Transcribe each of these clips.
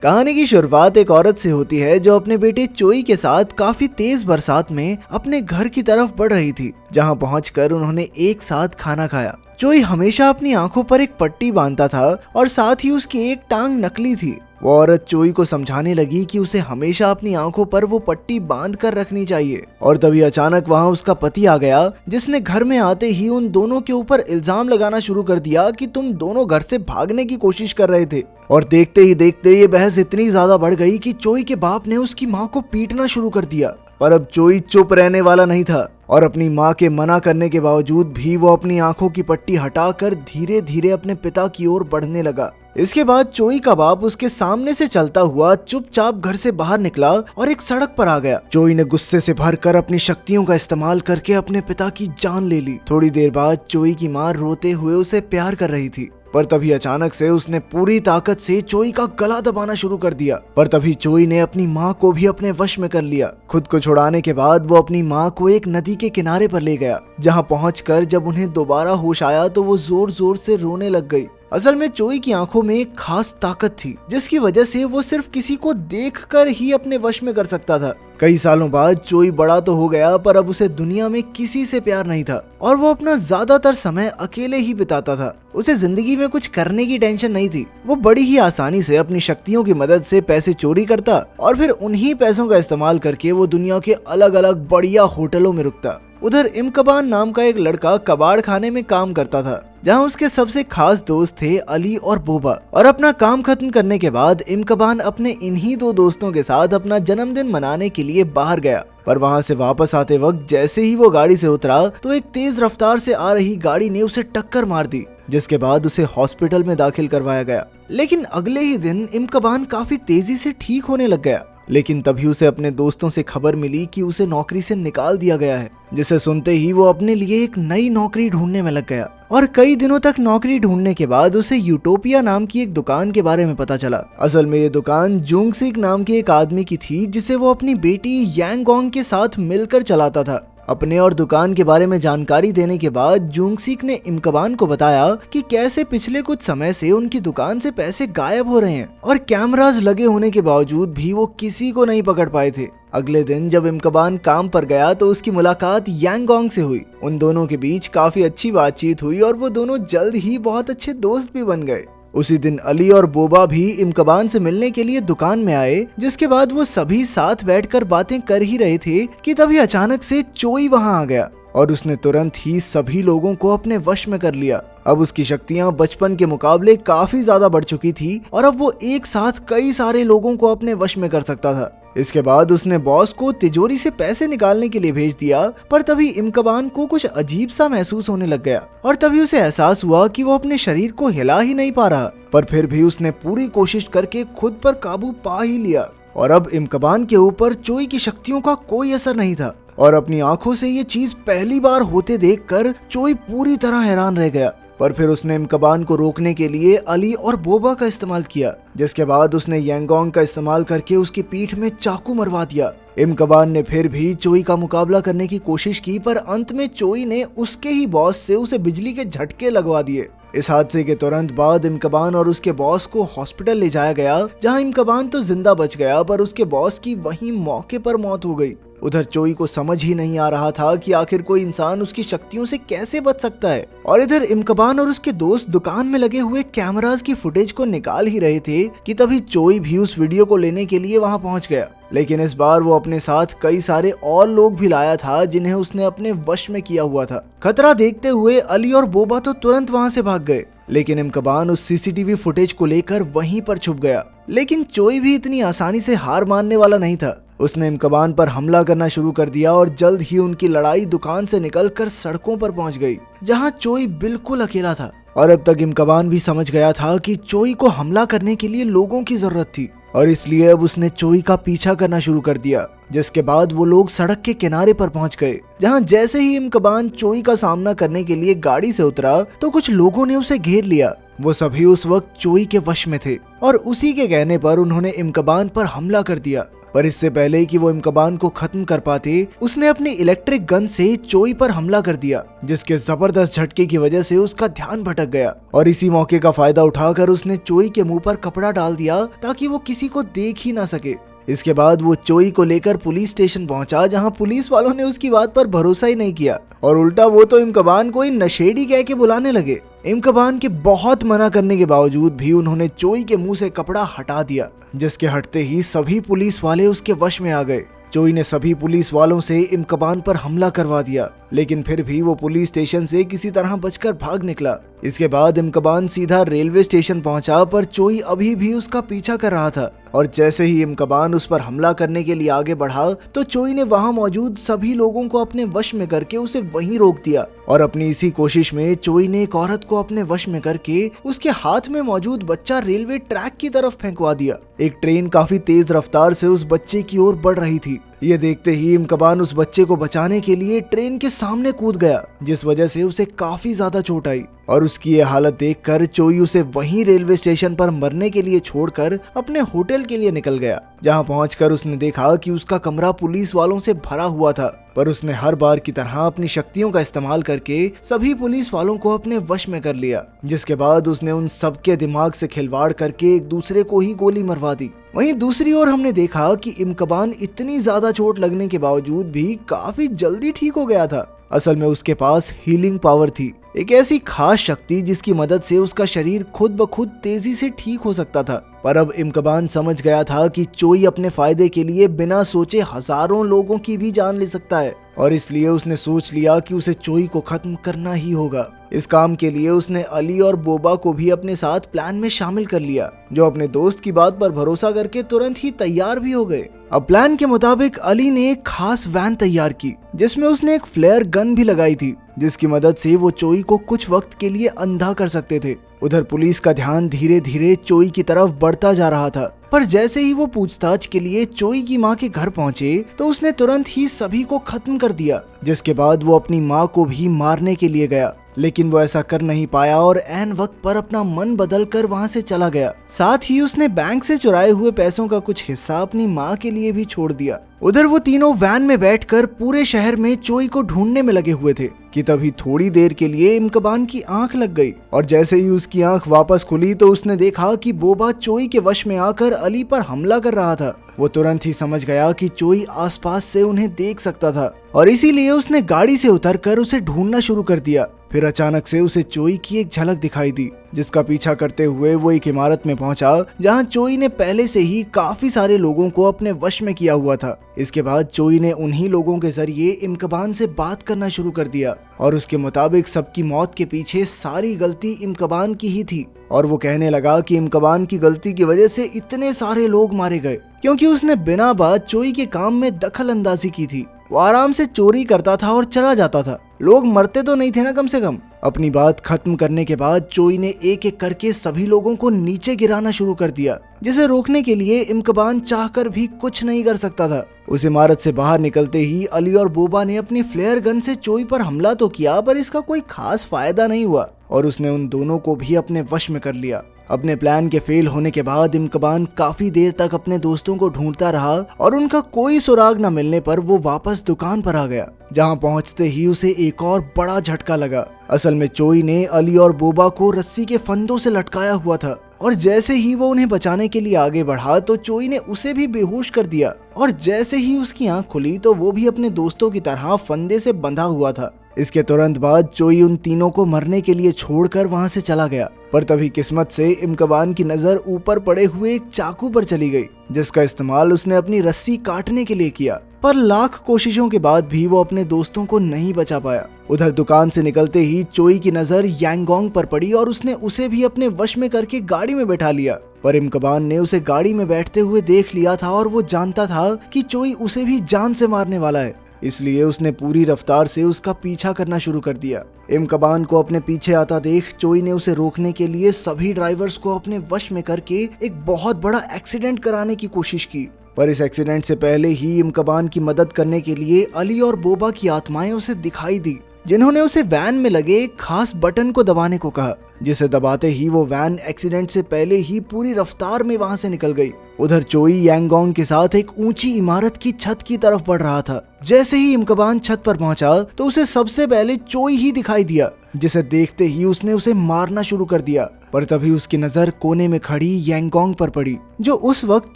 कहानी की शुरुआत एक औरत से होती है जो अपने बेटे चोई के साथ काफी तेज बरसात में अपने घर की तरफ बढ़ रही थी, जहां पहुंचकर उन्होंने एक साथ खाना खाया। चोई हमेशा अपनी आंखों पर एक पट्टी बांधता था और साथ ही उसकी एक टांग नकली थी। वो औरत चोई को समझाने लगी कि उसे हमेशा अपनी आंखों पर वो पट्टी बांध कर रखनी चाहिए। और तभी अचानक वहाँ उसका पति आ गया, जिसने घर में आते ही उन दोनों के ऊपर इल्जाम लगाना शुरू कर दिया कि तुम दोनों घर से भागने की कोशिश कर रहे थे। और देखते ही देखते ये बहस इतनी ज्यादा बढ़ गई कि चोई के बाप ने उसकी माँ को पीटना शुरू कर दिया। पर अब चोई चुप रहने वाला नहीं था और अपनी माँ के मना करने के बावजूद भी वो अपनी आंखों की पट्टी हटाकर धीरे धीरे अपने पिता की ओर बढ़ने लगा। इसके बाद चोई का बाप उसके सामने से चलता हुआ चुपचाप घर से बाहर निकला और एक सड़क पर आ गया। चोई ने गुस्से से भरकर अपनी शक्तियों का इस्तेमाल करके अपने पिता की जान ले ली। थोड़ी देर बाद चोई की माँ रोते हुए उसे प्यार कर रही थी, पर तभी अचानक से उसने पूरी ताकत से चोई का गला दबाना शुरू कर दिया। पर तभी चोई ने अपनी माँ को भी अपने वश में कर लिया। खुद को छुड़ाने के बाद वो अपनी माँ को एक नदी के किनारे पर ले गया, जहाँ पहुंचकर जब उन्हें दोबारा होश आया तो वो जोर जोर से रोने लग गई। असल में चोई की आंखों में एक खास ताकत थी, जिसकी वजह से वो सिर्फ किसी को देखकर ही अपने वश में कर सकता था। कई सालों बाद चोई बड़ा तो हो गया, पर अब उसे दुनिया में किसी से प्यार नहीं था और वो अपना ज्यादातर समय अकेले ही बिताता था। उसे जिंदगी में कुछ करने की टेंशन नहीं थी। वो बड़ी ही आसानी से अपनी शक्तियों की मदद से पैसे चोरी करता और फिर उन्हीं पैसों का इस्तेमाल करके वो दुनिया के अलग अलग बढ़िया होटलों में रुकता। उधर इमकबान नाम का एक लड़का कबाड़ खाने में काम करता था, जहां उसके सबसे खास दोस्त थे अली और बोबा। और अपना काम खत्म करने के बाद इमकबान अपने इन्हीं दो दोस्तों के साथ अपना जन्मदिन मनाने के लिए बाहर गया। पर वहां से वापस आते वक्त जैसे ही वो गाड़ी से उतरा तो एक तेज रफ्तार से आ रही गाड़ी ने उसे टक्कर मार दी, जिसके बाद उसे हॉस्पिटल में दाखिल करवाया गया। लेकिन अगले ही दिन इमकबान काफी तेजी से ठीक होने लग गया। लेकिन तभी उसे अपने दोस्तों से खबर मिली कि उसे नौकरी से निकाल दिया गया है, जिसे सुनते ही वो अपने लिए एक नई नौकरी ढूंढने में लग गया। और कई दिनों तक नौकरी ढूंढने के बाद उसे यूटोपिया नाम की एक दुकान के बारे में पता चला। असल में ये दुकान जुंगसिक नाम के एक आदमी की थी, जिसे वो अपनी बेटी यांगोंग के साथ मिलकर चलाता था। अपने और दुकान के बारे में जानकारी देने के बाद जुंगसिक ने इमकबान को बताया कि कैसे पिछले कुछ समय से उनकी दुकान से पैसे गायब हो रहे हैं और कैमरास लगे होने के बावजूद भी वो किसी को नहीं पकड़ पाए थे। अगले दिन जब इमकबान काम पर गया तो उसकी मुलाकात यांगोंग से हुई। उन दोनों के बीच काफी अच्छी बातचीत हुई और वो दोनों जल्द ही बहुत अच्छे दोस्त भी बन गए। उसी दिन अली और बोबा भी इमकबान से मिलने के लिए दुकान में आए, जिसके बाद वो सभी साथ बैठकर बातें कर ही रहे थे कि तभी अचानक से चोई वहां आ गया और उसने तुरंत ही सभी लोगों को अपने वश में कर लिया। अब उसकी शक्तियां बचपन के मुकाबले काफी ज्यादा बढ़ चुकी थी और अब वो एक साथ कई सारे लोगों को अपने वश में कर सकता था। इसके बाद उसने बॉस को तिजोरी से पैसे निकालने के लिए भेज दिया, पर तभी इमकबान को कुछ अजीब सा महसूस होने लग गया और तभी उसे एहसास हुआ कि वो अपने शरीर को हिला ही नहीं पा रहा। पर फिर भी उसने पूरी कोशिश करके खुद पर काबू पा ही लिया और अब इमकबान के ऊपर चोई की शक्तियों का कोई असर नहीं था। और अपनी आंखों से ये चीज पहली बार होते देखकर चोई पूरी तरह हैरान रह गया। पर फिर उसने इमकबान को रोकने के लिए अली और बोबा का इस्तेमाल किया, जिसके बाद उसने यांगोंग का इस्तेमाल करके उसकी पीठ में चाकू मरवा दिया। इमकबान ने फिर भी चोई का मुकाबला करने की कोशिश की, पर अंत में चोई ने उसके ही बॉस से उसे बिजली के झटके लगवा दिए। इस हादसे के तुरंत बाद इमकबान और उसके बॉस को हॉस्पिटल ले जाया गया, जहां इमकबान तो जिंदा बच गया, पर उसके बॉस की वहीं मौके पर मौत हो गई। उधर चोई को समझ ही नहीं आ रहा था कि आखिर कोई इंसान उसकी शक्तियों से कैसे बच सकता है। और इधर इमकबान और उसके दोस्त दुकान में लगे हुए कैमरास की फुटेज को निकाल ही रहे थे कि तभी चोई भी उस वीडियो को लेने के लिए वहां पहुंच गया। लेकिन इस बार वो अपने साथ कई सारे और लोग भी लाया था, जिन्हें उसने अपने वश में किया हुआ था। खतरा देखते हुए अली और बोबा तो तुरंत वहां से भाग गए, लेकिन इमकबान उस सीसीटीवी फुटेज को लेकर वहीं पर छुप गया। लेकिन चोई भी इतनी आसानी से हार मानने वाला नहीं था। उसने इमकबान पर हमला करना शुरू कर दिया और जल्द ही उनकी लड़ाई दुकान से निकलकर सड़कों पर पहुंच गई, जहां चोई बिल्कुल अकेला था। और अब तक इमकबान भी समझ गया था कि चोई को हमला करने के लिए लोगों की जरूरत थी और इसलिए अब उसने चोई का पीछा करना शुरू कर दिया। जिसके बाद वो लोग सड़क के किनारे पर पहुंच गए, जहां जैसे ही इमकबान चोई का सामना करने के लिए गाड़ी से उतरा तो कुछ लोगों ने उसे घेर लिया। वो सभी उस वक्त चोई के वश में थे और उसी के कहने पर उन्होंने इमकबान पर हमला कर दिया। पर इससे पहले कि वो इमकबान को खत्म कर पाते, उसने अपनी इलेक्ट्रिक गन से चोई पर हमला कर दिया, जिसके जबरदस्त झटके की वजह से उसका ध्यान भटक गया। और इसी मौके का फायदा उठाकर उसने चोई के मुंह पर कपड़ा डाल दिया ताकि वो किसी को देख ही ना सके। इसके बाद वो चोई को लेकर पुलिस स्टेशन पहुंचा, जहां पुलिस वालों ने उसकी बात पर भरोसा ही नहीं किया और उल्टा वो तो इमकबान को ही नशेड़ी कह के बुलाने लगे। इमकबान के बहुत मना करने के बावजूद भी उन्होंने चोई के मुंह से कपड़ा हटा दिया, जिसके हटते ही सभी पुलिस वाले उसके वश में आ गए। चोई ने सभी पुलिस वालों से इमकबान पर हमला करवा दिया, लेकिन फिर भी वो पुलिस स्टेशन से किसी तरह बचकर भाग निकला। इसके बाद इमकबान सीधा रेलवे स्टेशन पहुंचा, पर चोई अभी भी उसका पीछा कर रहा था और जैसे ही इमकबान उस पर हमला करने के लिए आगे बढ़ा तो चोई ने वहां मौजूद सभी लोगों को अपने वश में करके उसे वहीं रोक दिया। और अपनी इसी कोशिश में चोई ने एक औरत को अपने वश में करके उसके हाथ में मौजूद बच्चा रेलवे ट्रैक की तरफ फेंकवा दिया। एक ट्रेन काफी तेज रफ्तार से उस बच्चे की ओर बढ़ रही थी। ये देखते ही इमकबान उस बच्चे को बचाने के लिए ट्रेन के सामने कूद गया, जिस वजह से उसे काफी ज्यादा चोट आई। और उसकी ये हालत देखकर चोई उसे वहीं रेलवे स्टेशन पर मरने के लिए छोड़कर अपने होटल के लिए निकल गया, जहां पहुंचकर उसने देखा कि उसका कमरा पुलिस वालों से भरा हुआ था। पर उसने हर बार की तरह अपनी शक्तियों का इस्तेमाल करके सभी पुलिस वालों को अपने वश में कर लिया, जिसके बाद उसने उन सबके दिमाग से खिलवाड़ करके एक दूसरे को ही गोली मरवा दी। वहीं दूसरी ओर हमने देखा कि इमकबान इतनी ज्यादा चोट लगने के बावजूद भी काफी जल्दी ठीक हो गया था। असल में उसके पास हीलिंग पावर थी, एक ऐसी खास शक्ति जिसकी मदद से उसका शरीर खुद ब खुद तेजी से ठीक हो सकता था। पर अब इमकबान समझ गया था कि चोई अपने फायदे के लिए बिना सोचे हजारों लोगों की भी जान ले सकता है, और इसलिए उसने सोच लिया कि उसे चोई को खत्म करना ही होगा। इस काम के लिए उसने अली और बोबा को भी अपने साथ प्लान में शामिल कर लिया, जो अपने दोस्त की बात पर भरोसा करके तुरंत ही तैयार भी हो गए। अब प्लान के मुताबिक अली ने एक खास वैन तैयार की, जिसमें उसने एक फ्लेयर गन भी लगाई थी, जिसकी मदद से वो चोई को कुछ वक्त के लिए अंधा कर सकते थे। उधर पुलिस का ध्यान धीरे धीरे चोई की तरफ बढ़ता जा रहा था, पर जैसे ही वो पूछताछ के लिए चोई की मां के घर पहुंचे तो उसने तुरंत ही सभी को खत्म कर दिया, जिसके बाद वो अपनी मां को भी मारने के लिए गया। लेकिन वो ऐसा कर नहीं पाया और ऐन वक्त पर अपना मन बदल कर वहाँ से चला गया। साथ ही उसने बैंक से चुराए हुए पैसों का कुछ हिस्सा अपनी माँ के लिए भी छोड़ दिया। उधर वो तीनों वैन में बैठकर पूरे शहर में चोई को ढूंढने में लगे हुए थे कि तभी थोड़ी देर के लिए इमकबान की आंख लग गई, और जैसे ही उसकी आंख वापस खुली तो उसने देखा कि बोबा चोई के वश में आकर अली पर हमला कर रहा था। वो तुरंत ही समझ गया कि चोई आसपास से उन्हें देख सकता था, और इसीलिए उसने गाड़ी से उतरकर उसे ढूंढना शुरू कर दिया। फिर अचानक से उसे चोई की एक झलक दिखाई दी, जिसका पीछा करते हुए वो एक इमारत में पहुंचा जहां चोई ने पहले से ही काफी सारे लोगों को अपने वश में किया हुआ था। इसके बाद चोई ने उन्हीं लोगों के जरिए इमकबान से बात करना शुरू कर दिया, और उसके मुताबिक सबकी मौत के पीछे सारी गलती इमकबान की ही थी। और वो कहने लगा कि इमकबान की गलती की वजह से इतने सारे लोग मारे गए, क्योंकि उसने बिना बात चोई के काम में दखल अंदाजी की थी। वो आराम से चोरी करता था और चला जाता था, लोग मरते तो नहीं थे ना कम से कम। अपनी बात खत्म करने के बाद चोई ने एक एक करके सभी लोगों को नीचे गिराना शुरू कर दिया, जिसे रोकने के लिए इमकबान चाहकर भी कुछ नहीं कर सकता था। उस इमारत से बाहर निकलते ही अली और बोबा ने अपनी फ्लेयर गन से चोई पर हमला तो किया, पर इसका कोई खास फायदा नहीं हुआ और उसने उन दोनों को भी अपने वश में कर लिया। अपने प्लान के फेल होने के बाद इमकबान काफी देर तक अपने दोस्तों को ढूंढता रहा, और उनका कोई सुराग न मिलने पर वो वापस दुकान पर आ गया, जहां पहुंचते ही उसे एक और बड़ा झटका लगा। असल में चोई ने अली और बोबा को रस्सी के फंदों से लटकाया हुआ था, और जैसे ही वो उन्हें बचाने के लिए आगे बढ़ा तो चोई ने उसे भी बेहोश कर दिया, और जैसे ही उसकी आंख खुली तो वो भी अपने दोस्तों की तरह फंदे से बंधा हुआ था। इसके तुरंत बाद चोई उन तीनों को मरने के लिए छोड़कर वहां से चला गया, पर तभी किस्मत से इमकबान की नजर ऊपर पड़े हुए एक चाकू पर चली गई, जिसका इस्तेमाल उसने अपनी रस्सी काटने के लिए किया। पर लाख कोशिशों के बाद भी वो अपने दोस्तों को नहीं बचा पाया। उधर दुकान से निकलते ही चोई की नजर यांगोंग पर पड़ी और उसने उसे भी अपने वश में करके गाड़ी में बैठा लिया। पर इमकबान ने उसे गाड़ी में बैठते हुए देख लिया था और वो जानता था कि चोई उसे भी जान से मारने वाला है, इसलिए उसने पूरी रफ्तार से उसका पीछा करना शुरू कर दिया। इमकबान को अपने पीछे आता देख चोई ने उसे रोकने के लिए सभी ड्राइवर्स को अपने वश में करके एक बहुत बड़ा एक्सीडेंट कराने की कोशिश की। पर इस एक्सीडेंट से पहले ही इमकबान की मदद करने के लिए अली और बोबा की आत्माएं उसे दिखाई दी, जिन्होंने उसे वैन में लगे खास बटन को दबाने को कहा, जिसे दबाते ही वो वैन एक्सीडेंट से पहले ही पूरी रफ्तार में वहां से निकल गई। उधर चोई यांगोंग के साथ एक ऊंची इमारत की छत की तरफ बढ़ रहा था। जैसे ही इमकबान छत पर पहुंचा तो उसे सबसे पहले चोई ही दिखाई दिया, जिसे देखते ही उसने उसे मारना शुरू कर दिया। पर तभी उसकी नजर कोने में खड़ी यांगोंग पर पड़ी, जो उस वक्त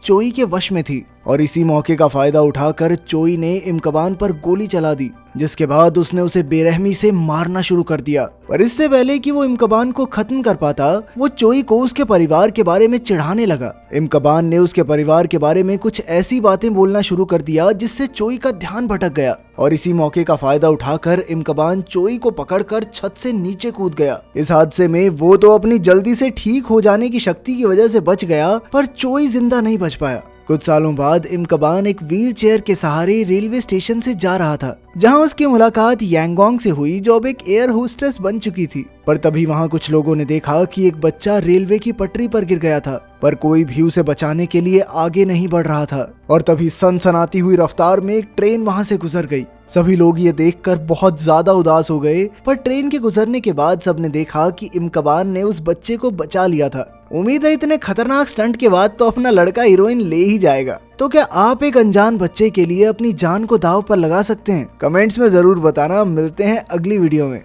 चोई के वश में थी, और इसी मौके का फायदा उठाकर चोई ने इमकबान पर गोली चला दी, जिसके बाद उसने उसे बेरहमी से मारना शुरू कर दिया। पर इससे पहले कि वो इमकबान को खत्म कर पाता, वो चोई को उसके परिवार के बारे में चिढ़ाने लगा। इमकबान ने उसके परिवार के बारे में कुछ ऐसी बातें बोलना शुरू कर दिया जिससे चोई का ध्यान भटक गया, और इसी मौके का फायदा उठाकर इमकबान चोई को पकड़कर छत से नीचे कूद गया। इस हादसे में वो तो अपनी जल्दी से ठीक हो जाने की शक्ति की वजह से बच गया, पर चोई जिंदा नहीं बच पाया। कुछ सालों बाद इमकबान एक व्हील चेयर के सहारे रेलवे स्टेशन से जा रहा था, जहां उसकी मुलाकात यांगोंग से हुई, जो अब एक एयर होस्टेस बन चुकी थी। पर तभी वहां कुछ लोगों ने देखा कि एक बच्चा रेलवे की पटरी पर गिर गया था, पर कोई भी उसे बचाने के लिए आगे नहीं बढ़ रहा था। और तभी सनसनाती हुई रफ्तार में एक ट्रेन वहां से गुजर गई। सभी लोग ये देखकर बहुत ज्यादा उदास हो गए, पर ट्रेन के गुजरने के बाद सबने देखा कि इमकबान ने उस बच्चे को बचा लिया था। उम्मीद है इतने खतरनाक स्टंट के बाद तो अपना लड़का हीरोइन ले ही जाएगा। तो क्या आप एक अनजान बच्चे के लिए अपनी जान को दांव पर लगा सकते हैं? कमेंट्स में जरूर बताना। मिलते हैं अगली वीडियो में।